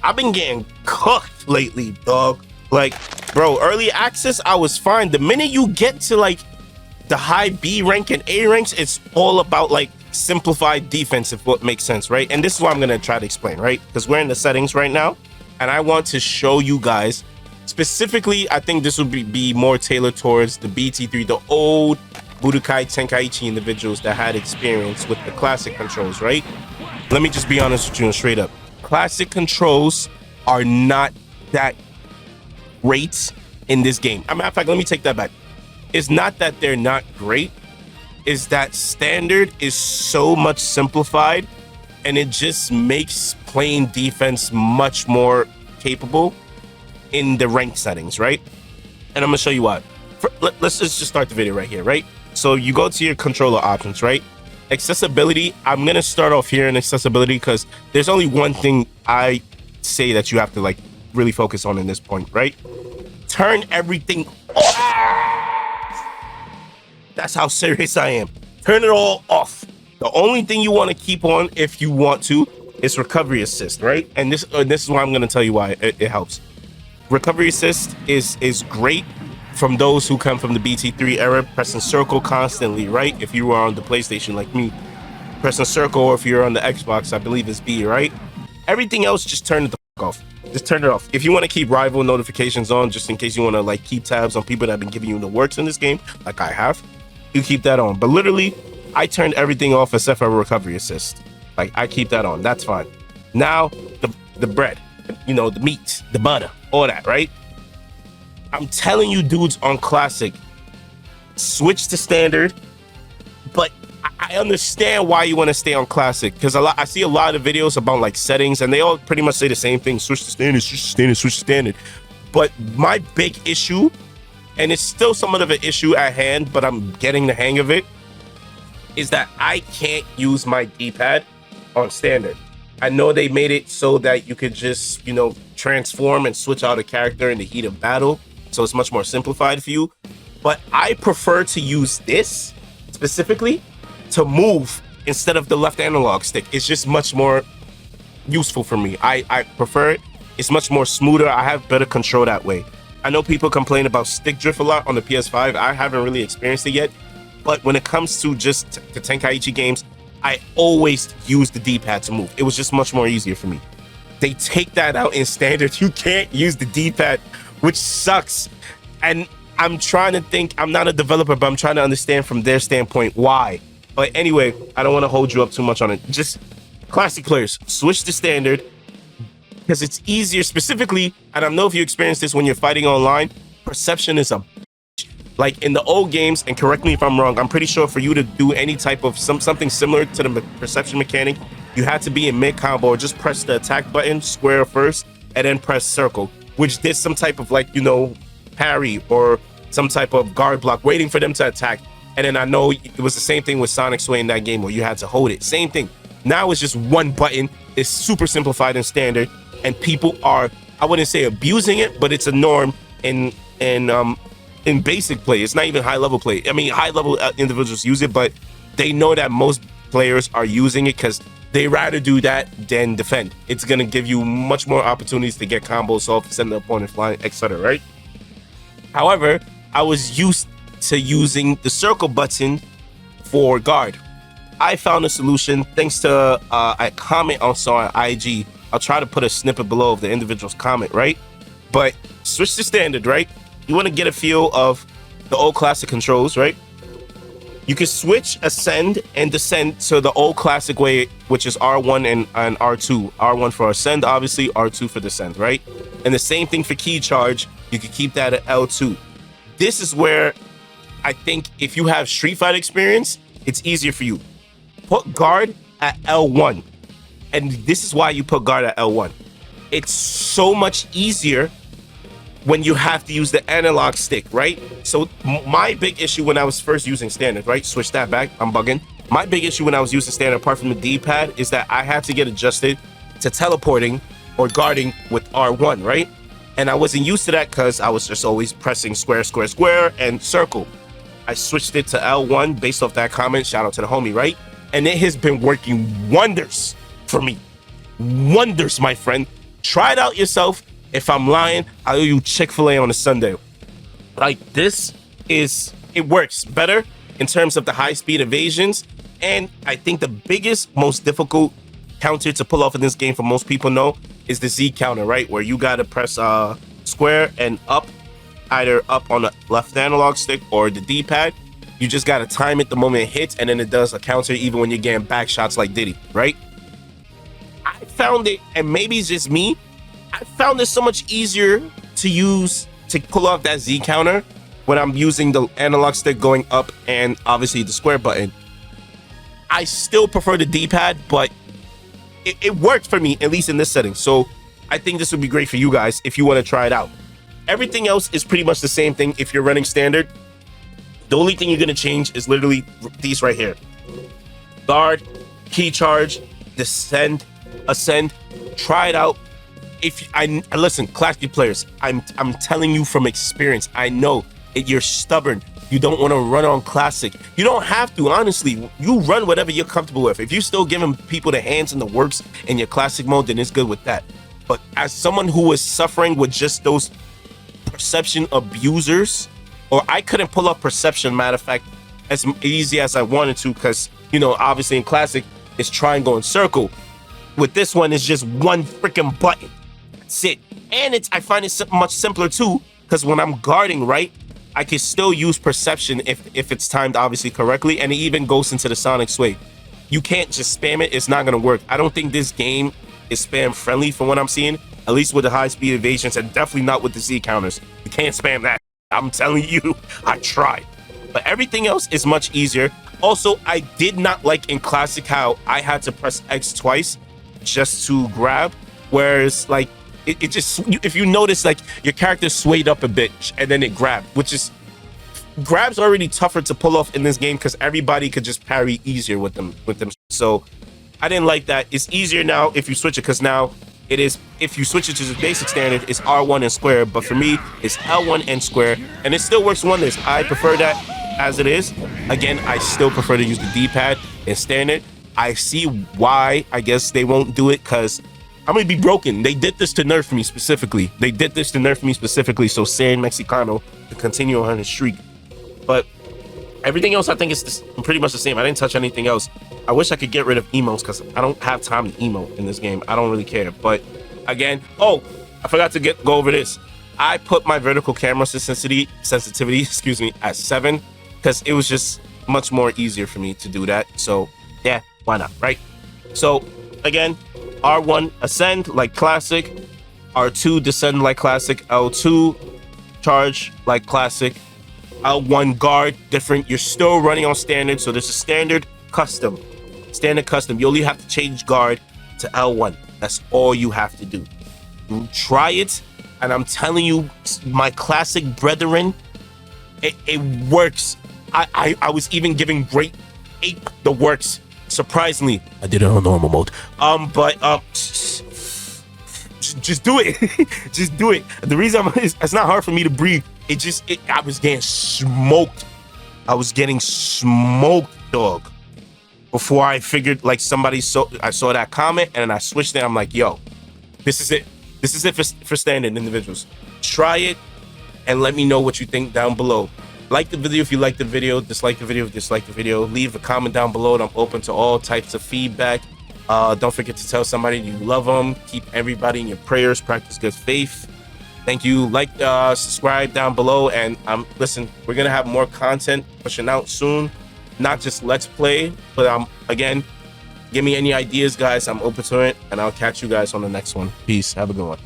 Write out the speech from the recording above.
I've been getting cooked lately, dog. Like, bro, early access, I was fine. The minute you get to like the high B rank and A ranks, it's all about like simplified defense, if what makes sense, right? And this is what I'm gonna try to explain, right? Because we're in the settings right now, and I want to show you guys specifically. I think this would be more tailored towards the BT3, the old Budokai Tenkaichi individuals that had experience with the classic controls, right? Let me just be honest with you and straight up. Classic controls are not that great in this game. As a matter of fact, let me take that back. It's not that they're not great. It's that standard is so much simplified, and it just makes playing defense much more capable in the rank settings, right? And I'm gonna show you why. Let's just start the video right here, right? So you go to your controller options, right? Accessibility, I'm gonna start off here in accessibility because there's only one thing I say that you have to like really focus on in this point, right? Turn everything off. That's how serious I am. Turn it all off. The only thing you want to keep on, if you want to, is recovery assist, right? And this is why I'm gonna tell you why it helps. Recovery assist is great from those who come from the BT3 era, pressing circle constantly, right? If you were on the PlayStation like me, pressing circle, or if you're on the Xbox, I believe it's B, right? Everything else, just turn it the fuck off. Just turn it off. If you want to keep rival notifications on, just in case you want to like keep tabs on people that have been giving you the works in this game, like I have, you keep that on. But literally, I turned everything off except for recovery assist. Like, I keep that on. That's fine. Now, the bread, you know, the meat, the butter, all that, right? I'm telling you, dudes on classic, switch to standard. But I understand why you want to stay on classic, because I see a lot of videos about like settings, and they all pretty much say the same thing: switch to standard, switch to standard, switch to standard. But my big issue, and it's still somewhat of an issue at hand, but I'm getting the hang of it, is that I can't use my D-pad on standard. I know they made it so that you could just, you know, transform and switch out a character in the heat of battle, so it's much more simplified for you. But I prefer to use this specifically to move instead of the left analog stick. It's just much more useful for me. I prefer it. It's much more smoother. I have better control that way. I know people complain about stick drift a lot on the PS5. I haven't really experienced it yet. But when it comes to just the Tenkaichi games, I always use the D-pad to move. It was just much more easier for me. They take that out in standard. You can't use the D-pad, which sucks. And I'm trying to think, I'm not a developer, but I'm trying to understand from their standpoint why. But anyway, I don't want to hold you up too much on it. Just classic players, switch to standard because it's easier specifically. And I know if you experience this when you're fighting online, perception is a like in the old games, and correct me if I'm wrong, I'm pretty sure for you to do any type of something similar to the perception mechanic, you had to be in mid combo or just press the attack button square first and then press circle, which did some type of like, you know, parry or some type of guard block, waiting for them to attack. And then I know it was the same thing with Sonic Sway in that game where you had to hold it. Same thing. Now it's just one button. It's super simplified and standard, and people are, I wouldn't say abusing it, but it's a norm in basic play. It's not even high level play. I mean, high level individuals use it, but they know that most players are using it because they rather do that than defend. It's gonna give you much more opportunities to get combos off, send the opponent flying, etc. Right? However, I was used to using the circle button for guard. I found a solution thanks to a comment also on IG. I'll try to put a snippet below of the individual's comment, right? But switch to standard, right? You want to get a feel of the old classic controls, right? You can switch ascend and descend to the old classic way, which is R1 and R2. R1 for ascend, obviously, R2 for descend, right? And the same thing for key charge. You can keep that at L2. This is where I think if you have Street Fighter experience, it's easier for you. Put guard at L1. And this is why you put guard at L1. It's so much easier when you have to use the analog stick, right? So my big issue when I was first using standard, right? Switch that back, I'm bugging. My big issue when I was using standard, apart from the D-pad, is that I had to get adjusted to teleporting or guarding with R1, right? And I wasn't used to that because I was just always pressing square, square, square, and circle. I switched it to L1 based off that comment. Shout out to the homie, right? And it has been working wonders for me. Wonders, my friend. Try it out yourself. If I'm lying, I'll owe you Chick-fil-A on a Sunday. Like, this is, it works better in terms of the high-speed evasions. And I think the biggest, most difficult counter to pull off in this game, for most people know, is the Z counter, right? Where you gotta press square and up, either up on the left analog stick or the D-pad. You just gotta time it the moment it hits, and then it does a counter even when you're getting back shots like Diddy, right? I found it, and maybe it's just me, I found it so much easier to use to pull off that Z counter when I'm using the analog stick going up and obviously the square button. I still prefer the D-pad, but it worked for me, at least in this setting. So I think this would be great for you guys if you want to try it out. Everything else is pretty much the same thing if you're running standard. The only thing you're going to change is literally these right here. Guard, key charge, descend, ascend. Try it out. If I listen, classic players, I'm telling you from experience. I know you're stubborn. You don't want to run on classic. You don't have to, honestly. You run whatever you're comfortable with. If you're still giving people the hands and the works in your classic mode, then it's good with that. But as someone who was suffering with just those perception abusers, or I couldn't pull up perception, matter of fact, as easy as I wanted to, because, you know, obviously in classic, it's triangle and circle. With this one, it's just one freaking button. That's it. And I find it much simpler too, because when I'm guarding, right, I can still use perception if it's timed obviously correctly, and it even goes into the sonic sway. You can't just spam it. It's not going to work. I don't think this game is spam friendly from what I'm seeing, at least with the high speed evasions, and definitely not with the Z counters. You can't spam that. I'm telling you, I tried. But everything else is much easier. Also, I did not like in classic how I had to press X twice just to grab, whereas like it just, if you notice, like your character swayed up a bit and then it grabbed, which is, grab's already tougher to pull off in this game because everybody could just parry easier with them. So I didn't like that. It's easier now if you switch it, because now it is, if you switch it to the basic standard, it's R1 and square, but for me it's L1 and square, and it still works wonders. I prefer that as it is. Again, I still prefer to use the D-pad in standard. I see why I guess they won't do it, because I'm gonna be broken. They did this to nerf me specifically. So San Mexicano to continue on his streak. But everything else I think is pretty much the same. I didn't touch anything else. I wish I could get rid of emotes, because I don't have time to emote in this game. I don't really care. But again, oh, I forgot to go over this. I put my vertical camera sensitivity, excuse me, at 7, because it was just much more easier for me to do that. So yeah, why not, right? So again, R1 ascend like classic, R2 descend like classic, L2 charge like classic, L1 guard different. You're still running on standard, so there's a standard custom. You only have to change guard to L1. That's all you have to do. You try it, and I'm telling you, my classic brethren, it works. I was even giving Great Ape the works. Surprisingly, I did it on normal mode. Just do it. Just do it. The reason it's not hard for me to breathe. I was getting smoked. Dog. Before I figured, like, I saw that comment and then I switched it. I'm like, yo, this is it. This is it for standard individuals. Try it and let me know what you think down below. Like the video if you like the video, dislike the video if you dislike the video. Leave a comment down below, and I'm open to all types of feedback. Don't forget to tell somebody you love them. Keep everybody in your prayers. Practice good faith. Thank you. Like, subscribe down below, and listen, we're gonna have more content pushing out soon. Not just Let's Play, but again, give me any ideas, guys. I'm open to it, and I'll catch you guys on the next one. Peace. Have a good one.